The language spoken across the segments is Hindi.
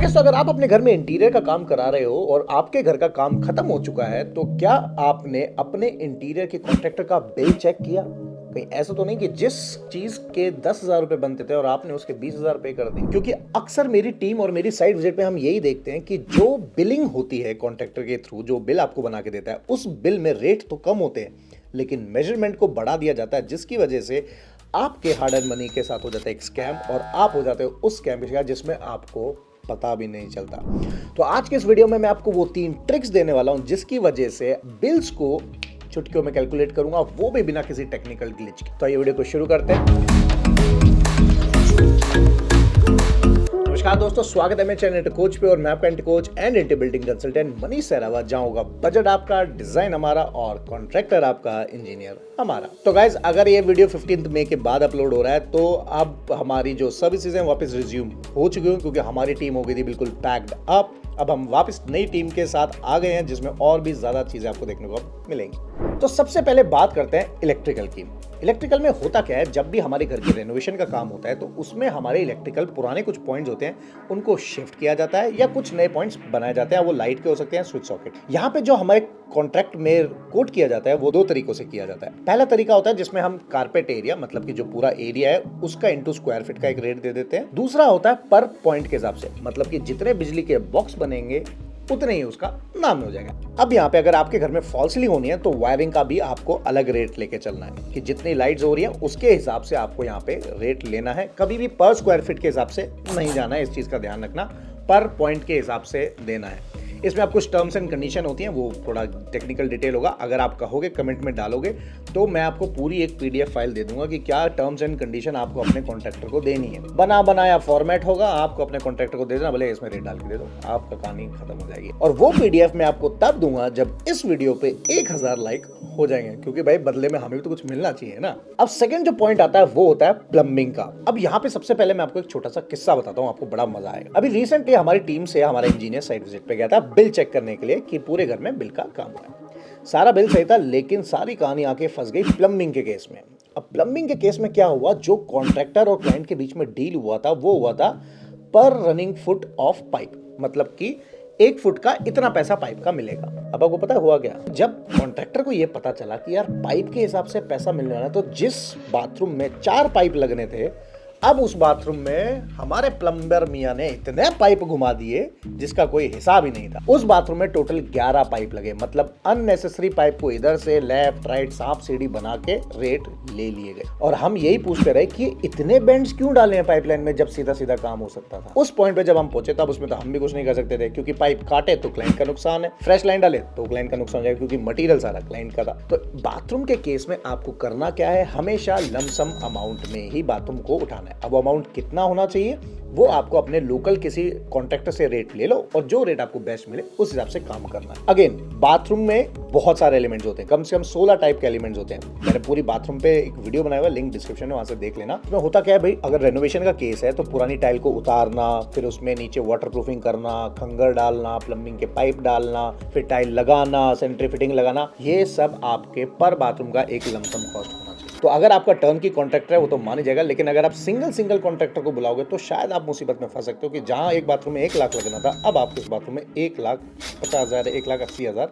गेस अगर आप अपने घर में इंटीरियर का काम करा रहे हो और आपके घर का काम खत्म हो चुका है तो क्या आपने अपने इंटीरियर के कॉन्ट्रैक्टर का बिल चेक किया? कहीं ऐसा तो नहीं कि जिस चीज के 10,000 रुपए बनते थे और आपने उसके 20,000 रुपए कर दिए? क्योंकि अक्सर मेरी टीम और मेरी साइट विजिट पे हम यही देखते हैं कि जो बिलिंग होती है कॉन्ट्रैक्टर के थ्रू, जो बिल आपको बना के देता है, उस बिल में रेट तो कम होते हैं लेकिन मेजरमेंट को बढ़ा दिया जाता है, जिसकी वजह से आपके हार्ड एंड मनी के साथ हो जाता है एक स्कैम और आप हो जाते हो उस स्कैम के शिकार जिसमें आपको पता भी नहीं चलता। तो आज के इस वीडियो में मैं आपको वो 3 ट्रिक्स देने वाला हूं जिसकी वजह से बिल्स को चुटकियों में कैलकुलेट करूंगा, वो भी बिना किसी टेक्निकल ग्लिच के। तो ये वीडियो को शुरू करते हैं। नमस्कार दोस्तों, स्वागत है मेरे चैनल कोच पे और मैं आपका एंटी कोच एंड इंटी बिल्डिंग कंसल्टेंट मनीष सहरावत। जहां होगा बजट आपका, डिजाइन हमारा और कॉन्ट्रैक्टर आपका, इंजीनियर हमारा। तो गाइज, अगर ये वीडियो 15 मई के बाद अपलोड हो रहा है तो अब हमारी जो सर्विसेज हैं वापस रिज्यूम हो चुकी हैं, क्योंकि हमारी टीम हो गई थी बिल्कुल पैक्ड अप। अब हम वापस नई टीम के साथ आ गए हैं जिसमें और भी ज्यादा चीजें आपको देखने को मिलेंगी। तो सबसे पहले बात करते हैं इलेक्ट्रिकल की। इलेक्ट्रिकल में होता क्या है, जब भी हमारे घर के रेनोवेशन का काम होता है तो उसमें हमारे इलेक्ट्रिकल पुराने कुछ पॉइंट्स होते हैं उनको शिफ्ट किया जाता है या कुछ नए पॉइंट्स बनाए जाते हैं। वो लाइट के हो सकते हैं, स्विच सॉकेट। यहाँ पे जो हमारे कॉन्ट्रैक्ट में कोट किया जाता है वो 2 तरीकों से किया जाता है। पहला तरीका होता है जिसमें हम कारपेट एरिया, मतलब कि जो पूरा एरिया है उसका इंटू स्क्वायर फीट का एक रेट दे देते हैं। दूसरा होता है पर पॉइंट के हिसाब से, मतलब कि जितने बिजली के बॉक्स बनेंगे उतने ही उसका नाम हो जाएगा। अब यहाँ पे अगर आपके घर में फॉल सीलिंग होनी है तो वायरिंग का भी आपको अलग रेट लेके चलना है कि जितनी लाइट्स हो रही है उसके हिसाब से आपको यहाँ पे रेट लेना है। कभी भी पर स्क्वायर फीट के हिसाब से नहीं जाना है, इस चीज का ध्यान रखना। पर पॉइंट के हिसाब से देना है। इसमें आप कुछ टर्म्स एंड कंडीशन होती हैं, वो थोड़ा टेक्निकल डिटेल होगा। अगर आप कहोगे, कमेंट में डालोगे तो मैं आपको पूरी एक पीडीएफ फाइल दे दूंगा कि क्या टर्म्स एंड कंडीशन आपको अपने कॉन्ट्रैक्टर को देनी है। बना बनाया फॉर्मेट होगा, आपको अपने कॉन्ट्रैक्टर को दे देना, भले इसमें रेट डाल के दे दो, आपका कहानी खत्म हो जाएगी। और वो पीडीएफ मैं आपको तब दूंगा जब इस वीडियो पे 1000 लाइक हो जाएंगे, क्योंकि भाई बदले में हमें भी तो कुछ मिलना चाहिए ना। अब सेकंड जो पॉइंट आता है वो होता है प्लम्बिंग का। अब यहाँ पे सबसे पहले मैं आपको एक छोटा सा किस्सा बताता हूँ, आपको बड़ा मजा आएगा। अभी रिसेंटली हमारी टीम से हमारा इंजीनियर साइट विजिट पे गया था बिल चेक करने के लिए कि पूरे घर में बिल का काम हुआ है। सारा बिल सही था लेकिन सारी कहानी आके फंस गई प्लम्बिंग के केस में। अब प्लम्बिंग के केस में क्या हुआ, जो कॉन्ट्रैक्टर और क्लाइंट के बीच में डील हुआ था वो हुआ था पर रनिंग फुट ऑफ पाइप, मतलब कि 1 फुट का इतना पैसा पाइप का मिलेगा। अब आपको पता हुआ क्या, जब कॉन्ट्रैक्टर को यह पता चला कि यार पाइप के हिसाब से पैसा मिलने वाला है, तो जिस बाथरूम में 4 पाइप लगने थे, अब उस बाथरूम में हमारे प्लम्बर मियां ने इतने पाइप घुमा दिए जिसका कोई हिसाब ही नहीं था। उस बाथरूम में टोटल 11 पाइप लगे, मतलब अननेसेसरी पाइप को इधर से लेफ्ट राइट सांप सीढ़ी बना के रेट ले लिए गए। और हम यही पूछते रहे कि इतने बेंड्स क्यों डाले हैं पाइपलाइन में जब सीधा सीधा काम हो सकता था। उस पॉइंट पे जब हम पहुंचे तब उसमें तो हम भी कुछ नहीं कर सकते थे, क्योंकि पाइप काटे तो क्लाइंट का नुकसान है, फ्रेश लाइन डाले तो क्लाइंट का नुकसान हो जाएगा, क्योंकि मटेरियल सारा क्लाइंट का था। तो बाथरूम के केस में आपको करना क्या है, हमेशा लमसम अमाउंट में ही बाथरूम को उठाना है। अब अमाउंट कितना होना चाहिए वो आपको अपने लोकल किसी कॉन्ट्रैक्टर से रेट ले लो और जो रेट आपको बेस्ट मिले उस हिसाब से काम करना है। अगेन, बाथरूम में बहुत सारे एलिमेंट्स होते हैं, कम से कम 16 टाइप के एलिमेंट्स होते हैं। मैंने पूरी बाथरूम पे एक वीडियो बनाया हुआ, लिंक डिस्क्रिप्शन में, वहां से देख लेना। इसमें होता क्या है भाई, अगर रेनोवेशन का केस है तो पुरानी टाइल को उतारना, फिर उसमें नीचे वाटर प्रूफिंग करना, खंगर डालना, प्लम्बिंग के पाइप डालना, फिर टाइल लगाना, सैनिटरी फिटिंग लगाना, ये सब आपके पर बाथरूम का एक लमसम कॉस्ट होना चाहिए। तो अगर आपका टर्न की कॉन्ट्रैक्टर है वो तो मान ही जाएगा, लेकिन अगर आप सिंगल कॉन्ट्रैक्टर को बुलाओगे तो शायद आप मुसीबत में फंस सकते हो कि जहां एक बाथरूम में 1 लाख लगना था, अब आपके इस बाथरूम में 1,50,000, 1,80,000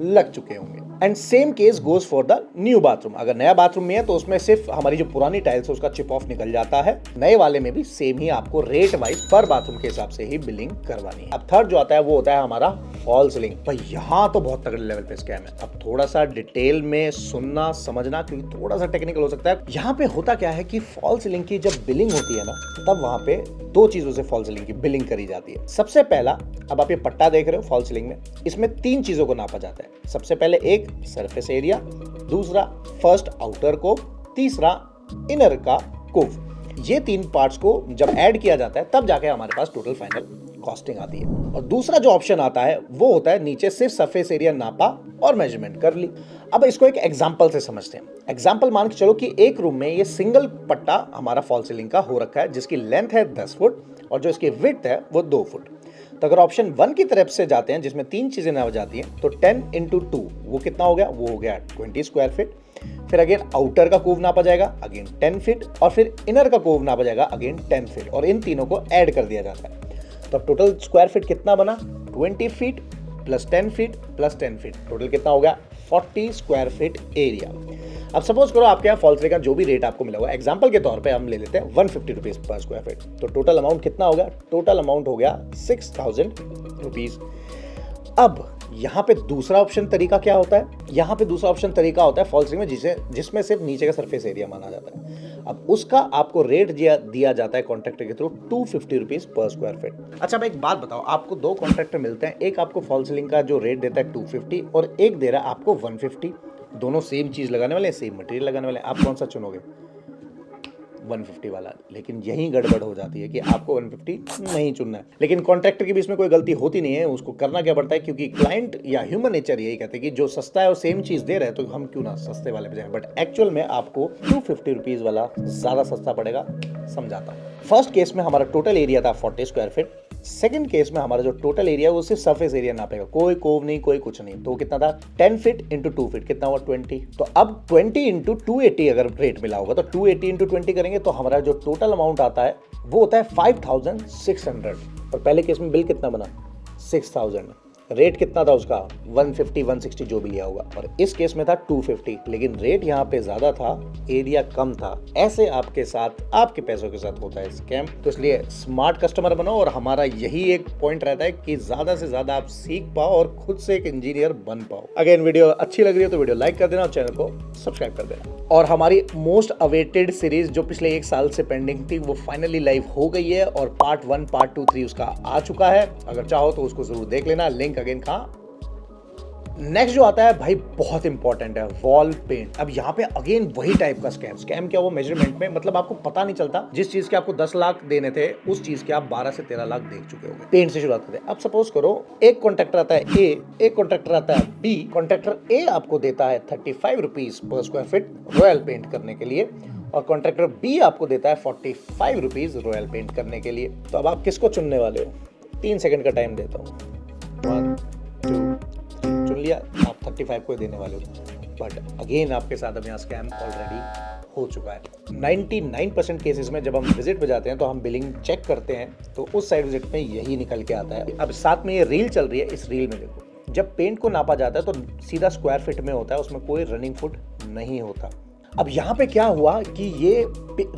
लग चुके होंगे। And same case goes for the new bathroom. अगर नया बाथरूम में है तो उसमें सिर्फ हमारी जो पुरानी टाइल्स है उसका चिप ऑफ निकल जाता है। नए वाले में भी सेम ही आपको रेट वाइज पर बाथरूम के हिसाब से ही बिलिंग करवानी है। अब थर्ड जो आता है वो होता है हमारा फॉल सीलिंग। भाई यहाँ तो बहुत तगड़े लेवल पे स्कैम है। अब थोड़ा सा डिटेल में सुनना समझना, क्योंकि थोड़ा सा टेक्निकल हो सकता है। यहाँ पे होता क्या है कि फॉल सीलिंग की जब बिलिंग होती है ना, तब वहां पे 2 चीजों से फॉल सीलिंग की बिलिंग करी जाती है। सबसे पहला, अब आप ये पट्टा देख रहे हो फॉल सीलिंग में, इसमें 3 चीजों को नापा जाता है। सबसे पहले एक सरफेस एरिया, दूसरा फर्स्ट आउटर कोव, तीसरा इनर का कोव। ये 3 पार्ट्स को जब ऐड किया जाता है तब जाके हमारे पास टोटल फाइनल कॉस्टिंग आती है। और दूसरा जो ऑप्शन आता है वो होता है नीचे सिर्फ सरफेस एरिया नापा और मेजरमेंट कर ली। अब इसको एक एग्जांपल से समझते हैं। एग्जांपल मान के चलो कि एक रूम में ये सिंगल पट्टा हमारा फॉल सीलिंग का हो रखा है, जिसकी लेंथ है 10 फुट और जो इसकी विड्थ है वो 2 फुट। तो अगर ऑप्शन 1 की तरफ से जाते हैं जिसमें 3 चीजें नाप जाती हैं, तो 10 × 2 वो कितना हो गया, वो हो गया 20 स्क्वायर फीट। फिर अगेन आउटर का कोव नापा जाएगा, अगेन 10 फीट, और फिर इनर का कोव नापा जाएगा, अगेन 10 फीट, और इन तीनों को ऐड कर दिया जाता है। तो अब टोटल स्क्वायर फीट कितना बना, 20 feet plus 10 feet plus 10 feet, total कितना हो गया, 40 स्क्वायर फीट एरिया। अब सपोज करो आपके यहाँ फॉल का जो भी रेट आपको मिला हुआ, एग्जांपल के तौर पे हम ले लेते हैं 150 रुपीज पर स्क्वायर फीट, तो टोटल अमाउंट कितना हो गया, टोटल अमाउंट हो गया 6000 रुपीज। अब यहाँ पे दूसरा ऑप्शन तरीका क्या होता है, यहाँ पे दूसरा ऑप्शन तरीका होता है फॉल सीलिंग में जिसमें सिर्फ नीचे का सरफेस एरिया माना जाता है। अब उसका आपको रेट दिया जाता है कॉन्ट्रैक्टर के through 250 rupees per square feet. अच्छा, मैं एक बात बताओ, आपको दो कॉन्ट्रैक्टर मिलते हैं, एक आपको फॉल सीलिंग का जो रेट देता है 250 और एक दे रहा है आपको 150। दोनों सेम चीज लगाने वाले, सेम मटेरियल लगाने वाले, आप कौन सा चुनोगे, 150 वाला। लेकिन यही गड़बड़ हो जाती है कि आपको 150 नहीं चुनना है, लेकिन कॉन्ट्रैक्टर की भी इसमें कोई गलती होती नहीं है, उसको करना क्या पड़ता है, क्योंकि क्लाइंट या ह्यूमन नेचर यही कहते हैं कि जो सस्ता है और सेम चीज दे रहे हैं तो हम क्यों ना सस्ते वाले पे जाएं। बट एक्चुअल में आपको 250 रुपीज वाला ज्यादा सस्ता पड़ेगा। समझाता हूँ। फर्स्ट केस में हमारा टोटल एरिया था 40 स्क्वायर फीट, सेकंड केस में हमारा जो टोटल एरिया वो सिर्फ सरफेस एरिया नापेगा, कोई कोव नहीं, कोई कुछ नहीं, तो कितना था 10 फीट इंटू 2 फीट, कितना हुआ 20। तो अब 20 इंटू 280 अगर रेट मिला होगा तो 280 इंटू 20 करेंगे तो हमारा जो टोटल अमाउंट आता है वो होता है 5600। और पहले केस में बिल कितना बना 6000, रेट कितना था उसका 150 160 जो भी लिया होगा, और इस केस में था 250, लेकिन रेट यहाँ पे ज्यादा था, एरिया कम था। ऐसे आपके साथ, आपके पैसों के साथ होता है स्कैम। तो इसलिए स्मार्ट कस्टमर बनो, और हमारा यही एक पॉइंट रहता है कि ज्यादा से ज्यादा आप सीख पाओ और खुद से एक इंजीनियर बन पाओ। अगेन वीडियो अच्छी लग रही है तो वीडियो लाइक कर देना और चैनल को सब्सक्राइब कर देना। और हमारी मोस्ट अवेटेड सीरीज जो पिछले एक साल से पेंडिंग थी वो फाइनली लाइव हो गई है, और पार्ट 1 पार्ट 2 3 उसका आ चुका है। अगर चाहो तो उसको जरूर देख लेना, लिंक अगेन कहां। नेक्स्ट जो आता है भाई बहुत इंपॉर्टेंट है, वॉल पेंट। अब यहाँ पे अगेन वही टाइप का स्कैम क्या, वो मेजरमेंट में, मतलब आपको पता नहीं चलता, जिस चीज के आपको 10 लाख देने थे उस चीज के आप 12 से 13 लाख देख चुके होंगे। पेंट से शुरुआत करते हैं। अब सपोज करो एक कॉन्ट्रैक्टर आता है ए, एक कॉन्ट्रैक्टर आता है बी। कॉन्ट्रैक्टर ए आपको देता है 35 rupees per square feet royal paint करने के लिए, और कॉन्ट्रैक्टर बी आपको देता है 45 रुपीज रॉयल पेंट करने के लिए। तो अब आप किसको चुनने वाले हो, 3 सेकंड का टाइम देता हूँ, 1 2 चुन लिया, आप 35 को देने वाले हो। बट अगेन आपके साथ अब यहाँ स्कैम ऑलरेडी हो चुका है। 99% केसेस में जब हम विजिट पे जाते हैं तो हम बिलिंग चेक करते हैं तो उस साइड विजिट में यही निकल के आता है। अब साथ में ये रील चल रही है, इस रील में देखो, जब पेंट को नापा जाता है तो सीधा स्क्वायर फीट में होता है, उसमें कोई रनिंग फुट नहीं होता। अब यहाँ पे क्या हुआ कि ये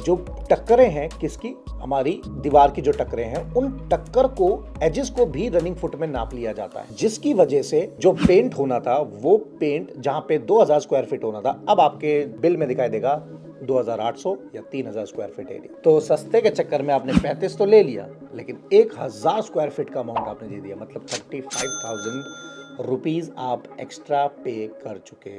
जो टक्करें हैं किसकी, हमारी दीवार की जो टक्करें हैं, उन टक्कर को, एजेस को भी रनिंग फुट में नाप लिया जाता है, जिसकी वजह से जो पेंट होना था वो पेंट जहां पे 2000 स्क्वायर फीट होना था अब आपके बिल में दिखाई देगा 2800 या 3000 स्क्वायर फीट एरिया। तो सस्ते के चक्कर में आपने 35 तो ले लिया, लेकिन 1000 स्क्वायर फीट का अमाउंट आपने दे दिया, मतलब 35,000 रुपीज आप एक्स्ट्रा पे कर चुके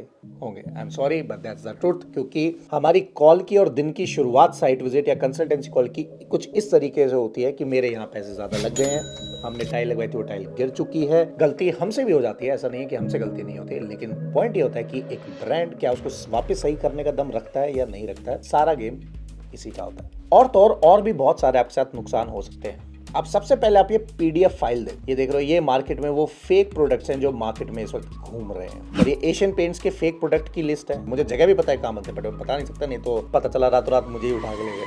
होंगे। I am sorry but that's the truth, क्योंकि हमारी कॉल की और दिन की शुरुआत साइट विजिट या कंसल्टेंसी कॉल की कुछ इस तरीके से होती है कि मेरे यहाँ पैसे ज्यादा लग गए हैं, हमने टाइल लगवाई थी वो टाइल गिर चुकी है। गलती हमसे भी हो जाती है, ऐसा नहीं है कि हमसे गलती नहीं होती है, लेकिन पॉइंट ये होता है कि एक ब्रांड क्या उसको वापस सही करने का दम रखता है या नहीं रखता है, सारा गेम इसी का होता है। और तो और भी बहुत सारे आपके साथ नुकसान हो सकते हैं। अब सबसे पहले आप ये पीडीएफ फाइल दें, ये देख रहे हो, ये मार्केट में वो फेक प्रोडक्ट्स हैं जो मार्केट में इस वक्त घूम रहे हैं, और ये एशियन पेंट्स के फेक प्रोडक्ट की लिस्ट है। मुझे जगह भी पता है कहाँ बनते हैं, बट बता नहीं सकता, नहीं तो पता चला रातों रात मुझे ही उठा के ले गए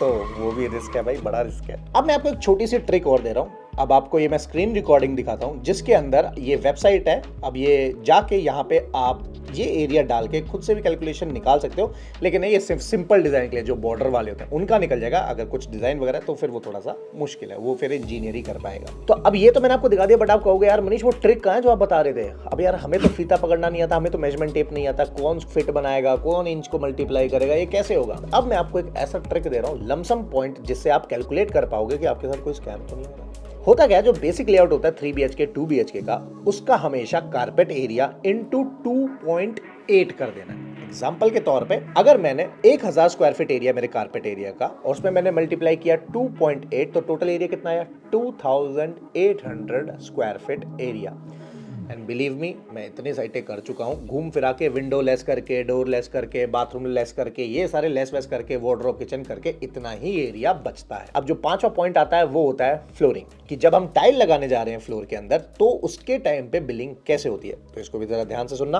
तो वो भी रिस्क है भाई, बड़ा रिस्क है। अब मैं आपको एक छोटी सी ट्रिक और दे रहा हूँ। अब आपको ये मैं स्क्रीन रिकॉर्डिंग दिखाता हूँ जिसके अंदर ये वेबसाइट है। अब ये जाके यहाँ पे आप ये एरिया डाल के खुद से भी कैलकुलेशन निकाल सकते हो, लेकिन ये सिंपल डिजाइन के लिए जो बॉर्डर वाले होते हैं उनका निकल जाएगा। अगर कुछ डिजाइन वगैरह तो फिर वो थोड़ा सा मुश्किल है, वो फिर इंजीनियर ही कर पाएगा। तो अब ये तो मैंने आपको दिखा दिया, बट आप कहोगे यार मनीष वो ट्रिक कहाँ है जो आप बता रहे थे। अब यार हमें तो फीता पकड़ना नहीं आता, हमें तो मेजरमेंट टेप नहीं आता, कौन फिट बनाएगा, कौन इंच को मल्टीप्लाई करेगा, ये कैसे होगा। अब मैं आपको एक ऐसा ट्रिक दे रहा हूँ, लमसम पॉइंट, जिससे आप कैलकुलेट कर पाओगे कि आपके साथ कोई स्कैम तो नहीं हो रहा। होता क्या है, जो बेसिक लेआउट होता है 3 BHK 2 BHK का, उसका हमेशा कारपेट एरिया इंटू 2.8 कर देना है। एग्जाम्पल के तौर पे अगर मैंने 1000 स्क्वायर फीट एरिया मेरे कारपेट एरिया का, और उसमें मैंने मल्टीप्लाई किया 2.8, तो टोटल एरिया कितना आया 2800 square feet area. And believe me, मैं इतनी साइटें कर चुका हूँ, घूम फिरा के, विंडो लेस करके, डोर लेस करके, बाथरूम लेस करके, ये सारे लेस वेस करके, वार्डरोब किचन करके, इतना ही एरिया बचता है। अब जो 5वां पॉइंट आता है वो होता है फ्लोरिंग, कि जब हम टाइल लगाने जा रहे हैं फ्लोर के अंदर तो उसके टाइम पे बिलिंग कैसे होती है, तो इसको भी जरा ध्यान से सुनना।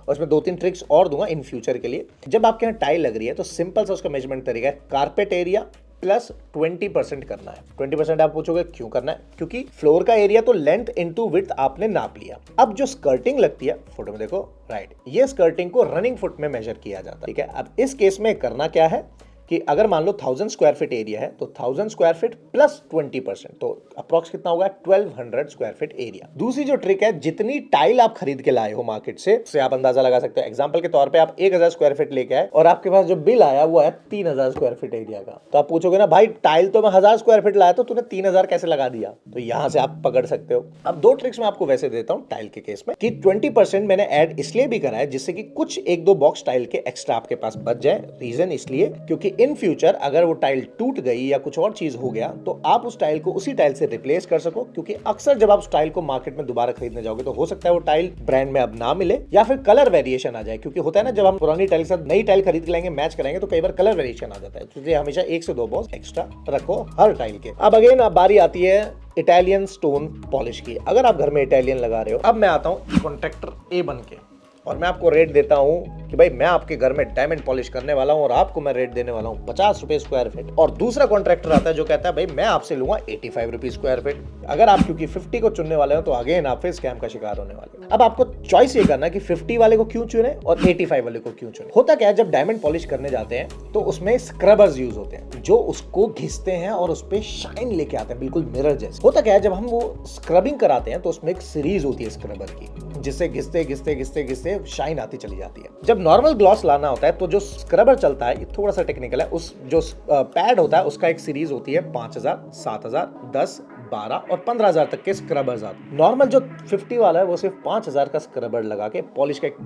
और इसमें 2-3 ट्रिक्स और दूंगा इन फ्यूचर के लिए। जब आपके यहाँ टाइल लग रही है तो सिंपल सा उसका मेजरमेंट तरीका है, कारपेट एरिया प्लस 20% करना है। 20% आप पूछोगे क्यों करना है? क्योंकि फ्लोर का एरिया तो लेंथ इनटू विड्थ आपने नाप लिया। अब जो स्कर्टिंग लगती है, फोटो में देखो, राइट, ये स्कर्टिंग को रनिंग फुट में मेजर किया जाता है, ठीक है। अब इस केस में करना क्या है कि अगर मान लो 1000 स्क्वायर फीट एरिया है तो 1000 स्क्वायर फीट प्लस 20%, तो अप्रॉक्स कितना होगा? 1200 स्क्वायर फीट एरिया। दूसरी जो ट्रिक है, जितनी टाइल आप खरीद के लाए हो मार्केट से, उससे आप अंदाजा लगा सकते हो। एग्जांपल के तौर पे आप 1000 स्क्वायर फीट लेके आए और आपके पास जो बिल आया वो है 3000 स्क्वायर फीट एरिया का, तो आप पूछोगे ना भाई टाइल तो मैं 1000 स्क्वायर फीट लाया, तो तूने 3000 कैसे लगा दिया? तो यहां से आप पकड़ सकते हो। अब दो ट्रिक्स मैं आपको वैसे देता हूं टाइल के केस में कि 20% मैंने ऐड इसलिए भी करा है जिससे कि कुछ एक दो बॉक्स टाइल के एक्स्ट्रा आपके पास बच जाए। रीजन इसलिए क्योंकि इन फ्यूचर अगर वो टाइल टूट गई या कुछ और चीज हो गया तो आप उस टाइल को उसी टाइल से रिप्लेस कर सको। क्योंकि अक्सर जब आप उस टाइल को मार्केट में दोबारा खरीदने जाओगे तो हो सकता है वो टाइल ब्रांड में अब ना मिले या फिर कलर वेरिएशन आ जाए। क्योंकि होता है ना, जब हम पुरानी टाइल के साथ नई टाइल खरीद के लाएंगे, मैच कराएंगे, तो कई बार कलर वेरिएशन आ जाता है। इसलिए हमेशा 1 से 2 बॉक्स एक्स्ट्रा रखो हर टाइल के। अब अगेन बारी आती है इटालियन स्टोन पॉलिश की। अगर आप घर में इटालियन लगा रहे हो, अब मैं आता हूं कॉन्ट्रैक्टर ए बन के और मैं आपको रेट देता हूं कि भाई मैं आपके घर में डायमंड पॉलिश करने वाला हूं और आपको मैं रेट देने वाला हूं 50 रुपए स्क्वायर फीट। और दूसरा कॉन्ट्रैक्टर आता है जो कहता है भाई मैं आपसे लूंगा 85 रुपीज स्क्वायर फीट। अगर आप क्योंकि 50 को चुनने वाले हो तो अगेन आप फिर स्कैम का शिकार होने वाले। अब आपको चॉइस ये करना कि 50 वाले को क्यों चुने और 85 वाले को क्यों चुने। होता क्या है, जब डायमंड पॉलिश करने जाते हैं तो उसमें स्क्रबर्स यूज होते हैं जो उसको घिसते हैं और उस पर शाइन लेके आते हैं, बिल्कुल मिरर जैसे। होता क्या है, जब हम वो स्क्रबिंग कराते हैं तो उसमें एक सीरीज होती है स्क्रबर की, जिससे घिसते घिसते घिसते घिसते शाइन आती चली जाती है। जब नॉर्मल ग्लॉस लाना होता है तो जो स्क्रबर चलता है, ये थोड़ा सा टेक्निकल है, उस जो पैड होता है उसका एक सीरीज होती है 5000, 7000, 10, 12 और 15000 तक के स्क्रबर्स आते हैं। नॉर्मल जो 50 वाला है वो सिर्फ 5000 का स्क्रबर लगा के पॉलिश का एक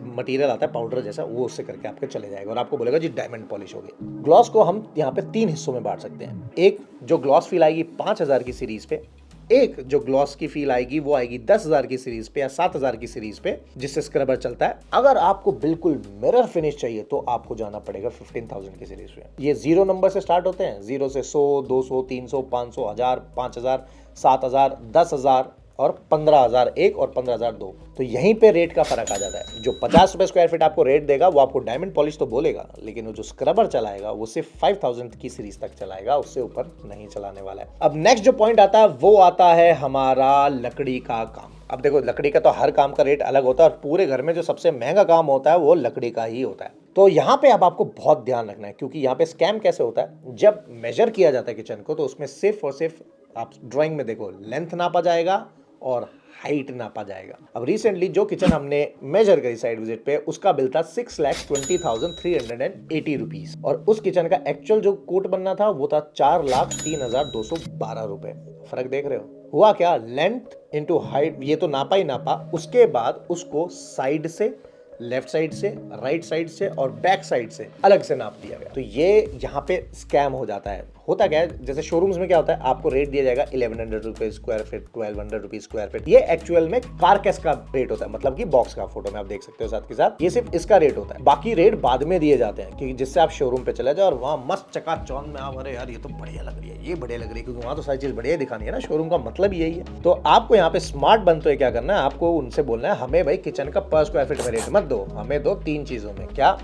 मटेरियल आता है पाउडर जैसा, वो उससे करके आपके चले जाएगा और आपको बोलेगा जी डायमंड पॉलिश हो गई। ग्लॉस को हम यहाँ पे 3 हिस्सों में बांट सकते हैं। एक जो ग्लॉस फील आएगी 5000 की सीरीज पे, एक जो ग्लॉस की फील आएगी वो आएगी 10,000 की सीरीज पे या 7,000 की सीरीज पे, जिससे स्क्रबर चलता है। अगर आपको बिल्कुल मिरर फिनिश चाहिए तो आपको जाना पड़ेगा 15,000 की सीरीज पे। ये 0 नंबर से स्टार्ट होते हैं, 0 से 100, 200, 300, 500, 1000, 5000, 7000, 10,000 और 15,000 एक और 15,000 दो। तो यहीं पे रेट का फर्क आ जाता है। जो 50 रुपए स्क्वायर फीट आपको रेट देगा वो आपको डायमंड पॉलिश तो बोलेगा, लेकिन वो जो स्क्रबर चलाएगा वो सिर्फ 5000 की सीरीज तक चलाएगा, उससे ऊपर नहीं चलाने वाला है। अब नेक्स्ट जो पॉइंट आता है वो आता है हमारा लकड़ी का काम। अब देखो, लकड़ी का तो हर काम का रेट अलग होता है और पूरे घर में जो सबसे महंगा काम होता है वो लकड़ी का ही होता है। तो यहाँ पे अब आपको बहुत ध्यान रखना है, क्योंकि यहाँ पे स्कैम कैसे होता है, जब मेजर किया जाता है किचन को तो उसमें सिर्फ और सिर्फ आप ड्राइंग में देखो लेंथ नापा जाएगा और हाइट नापा जाएगा। अब रिसेंटली जो किचन हमने मेजर करी साइड विजिट पे, उसका बिल था 6,20,380 रुपीज और उस किचन का एक्चुअल जो कोट बनना था वो था 4,03,212 रुपए। फर्क देख रहे हो? हुआ क्या, लेंथ इंटू हाइट, ये तो नापा ही नापा, उसके बाद उसको साइड से, लेफ्ट साइड से, राइट साइड से और बैक साइड से अलग से नाप दिया गया। तो ये यहाँ पे स्कैम हो जाता है। होता क्या है, जैसे शोरूम्स में क्या होता है, आपको रेट दिया जाएगा 1100 rupees square feet, 1200 rupees square feet. ये एक्चुअल में कारकेस का रेट होता है, मतलब कि बॉक्स का, फोटो में आप देख सकते हो साथ के साथ, ये सिर्फ इसका रेट होता है। बाकी रेट बाद में दिए जाते हैं क्योंकि जिससे आप शोरूम पे चले जाओ और वहाँ मस्त चकाचौंध में आप, अरे यार ये तो बढ़िया लग रही है, ये बढ़िया लग रही है, क्योंकि वहाँ तो सारी चीज बढ़िया दिखानी है ना। शोरूम का मतलब यही है। तो आपको यहाँ पे स्मार्ट बनते हुए क्या करना है, आपको उनसे बोलना है हमें भाई किचन का पर स्क्वायर फीट में रेट मत दो, हमें दो 3 चीजों में। क्या?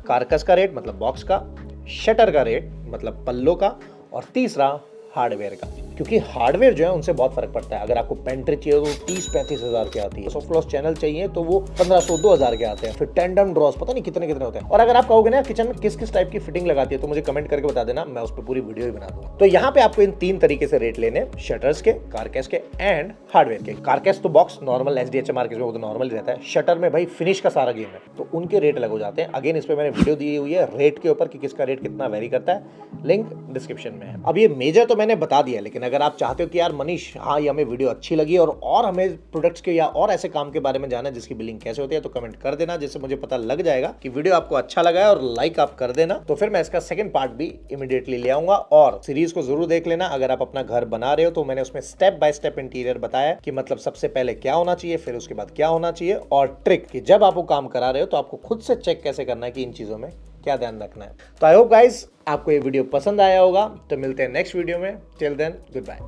कारकस का रेट मतलब बॉक्स का, शटर का रेट मतलब पल्लो का, और तीसरा हार्डवेयर का। क्योंकि हार्डवेयर जो है उनसे बहुत फर्क पड़ता है। अगर आपको पेंट्री चाहिए तो 30-35 हजार के आती है, सॉफ्ट क्लोज चैनल चाहिए तो वो 1500-2000 के आते हैं, फिर टेंडम ड्रॉस पता नहीं कितने कितने होते हैं। और अगर आप कहोगे ना किचन में किस किस टाइप की फिटिंग लगाती है तो मुझे कमेंट करके बता देना, मैं उस पर पूरी वीडियो ही बना दूंगा। तो यहाँ पे आपको इन 3 तरीके से रेट लेने, शटर्स के, कारकेस के एंड हार्डवेयर के। कारकेस तो बॉक्स नॉर्मल SDHM मार्केट में वो तो नॉर्मल ही रहता है। शटर में भाई फिनिश का सारा गेम है तो उनके रेट अलग हो जाते हैं। अगेन इस पे मैंने वीडियो दी हुई है रेट के ऊपर कि किसका रेट कितना वेरी करता है, लिंक डिस्क्रिप्शन में है। अब ये मेजर तो मैंने बता दिया, लेकिन अगर आप चाहते हो कि यार मनीष हाँ ये हमें वीडियो अच्छी लगी और हमें प्रोडक्ट्स के या और ऐसे काम के बारे में जाना है जिसकी बिलिंग कैसे होती है, तो कमेंट कर देना, जिससे मुझे पता लग जाएगा कि वीडियो आपको अच्छा लगा है, और लाइक आप कर देना। तो फिर मैं इसका सेकंड पार्ट भी इमीडिएटली ले आऊंगा। और सीरीज को जरूर देख लेना। अगर आप अपना घर बना रहे हो तो मैंने उसमें स्टेप बाय स्टेप इंटीरियर बताया कि मतलब सबसे पहले क्या होना चाहिए, फिर उसके बाद क्या होना चाहिए, और ट्रिक कि जब आप वो काम करा रहे हो तो आपको खुद से चेक कैसे करना है कि इन चीजों में क्या ध्यान रखना है। तो आई होप गाइस आपको ये वीडियो पसंद आया होगा। तो मिलते हैं नेक्स्ट वीडियो में। Till then good bye.